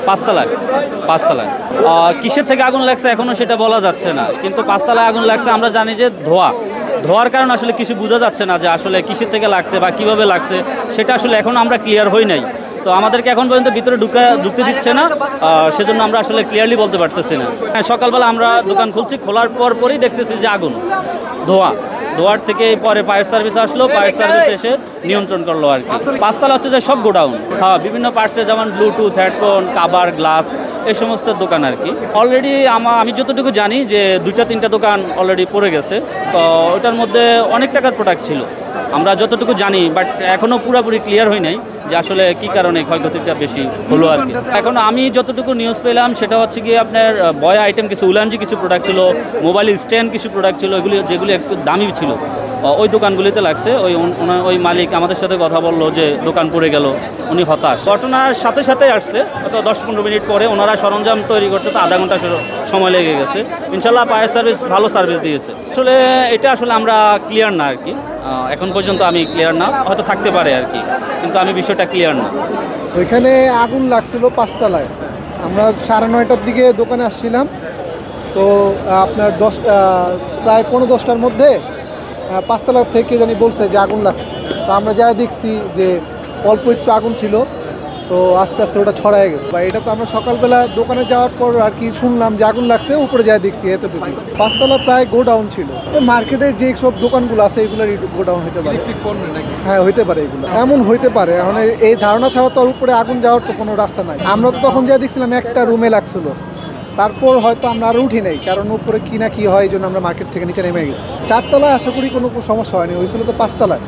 পাঁচতলায়। পাঁচতলায় কিসের থেকে আগুন লাগছে এখনো সেটা বলা যাচ্ছে না, কিন্তু পাঁচতলায় আগুন লাগছে আমরা জানি যে ধোয়ার কারণে আসলে কিছু বোঝা যাচ্ছে না যে আসলে কিসের থেকে লাগছে বা কিভাবে লাগছে, সেটা আসলে এখন আমরা ক্লিয়ার হই নাই। তো আমাদেরকে এখন পর্যন্ত ভিতরে ঢুকতে দিচ্ছে না, সেজন্য আমরা আসলে ক্লিয়ারলি বলতে পারতেছি না। সকালবেলা আমরা দোকান খুলছি, খোলার পরই দেখতেছি যে আগুন, ধোয়ার থেকে পরে ফায়ার সার্ভিস আসলো, ফায়ার সার্ভিস এসে নিয়ন্ত্রণ করলো আর কি। পাঁচতলা হচ্ছে যে সব গোডাউন, হ্যাঁ, বিভিন্ন পার্টসে যেমন ব্লুটুথ, হেডফোন, কাভার, গ্লাস, এই সমস্ত দোকান আর কি। অলরেডি আমি যতটুকু জানি যে 2-3টা দোকান অলরেডি পড়ে গেছে। তো ওটার মধ্যে অনেক টাকার প্রোডাক্ট ছিল আমরা যতটুকু জানি, বাট এখনও পুরোপুরি ক্লিয়ার হয় নাই যে আসলে কী কারণে ক্ষয়ক্ষতিটা বেশি হলো আর কি। এখন আমি যতটুকু নিউজ পেলাম সেটা হচ্ছে গিয়ে আপনার বয় আইটেম কিছু, উলানজি কিছু প্রোডাক্ট ছিল, মোবাইল স্ট্যান্ড কিছু প্রোডাক্ট ছিল, যেগুলি একটু দামি ছিল, ওই দোকানগুলিতে লাগছে। ওই মালিক আমাদের সাথে কথা বললো যে দোকান পড়ে গেল, উনি হতাশ। ঘটনার সাথে সাথে আসছে, হয়তো 10-15 মিনিট পরে ওনারা সরঞ্জাম তৈরি করতে তো আধা ঘন্টা সময় লেগে গেছে। ইনশাল্লাহ ফায়ার সার্ভিস ভালো সার্ভিস দিয়েছে। আসলে এটা আসলে আমরা ক্লিয়ার না আর কি, এখন পর্যন্ত আমি ক্লিয়ার না, হয়তো থাকতে পারে আর কি, কিন্তু আমি বিষয়টা ক্লিয়ার না। ওইখানে আগুন লাগছিল পাঁচতলায়। আমরা 9:30টার দিকে দোকানে আসছিলাম, তো আপনার প্রায় 15-10টার মধ্যে পাঁচতলা থেকে জানি বলছে যে আগুন লাগছে। তো আমরা যা দেখছি যে অল্প একটু আগুন ছিল, তো আস্তে আস্তে ওটা ছড়ায় গেছে। বা এটা তো আমরা সকালবেলা দোকানে যাওয়ার পর আর কি শুনলাম যে আগুন লাগছে, উপরে যা দেখছি এতটুকু। পাঁচতলা প্রায় গোডাউন ছিল, মার্কেটের যে সব দোকানগুলো আছে এগুলোর গোডাউন হতে পারে। হ্যাঁ, হইতে পারে, এগুলো এমন হইতে পারে। এখন এই ধারণা ছাড়া তো উপরে আগুন যাওয়ার তো কোনো রাস্তা নাই। আমরা তো তখন যা দেখছিলাম একটা রুমে লাগছিল, তারপর হয়তো আমরা আরও উঠি নাই, কারণ উপরে কি না কি হয় এই জন্য আমরা মার্কেট থেকে নিচে নেমে গেছি। 4তলায় আশা করি কোনো সমস্যা হয়নি, হয়েছিল তো 5তলায়।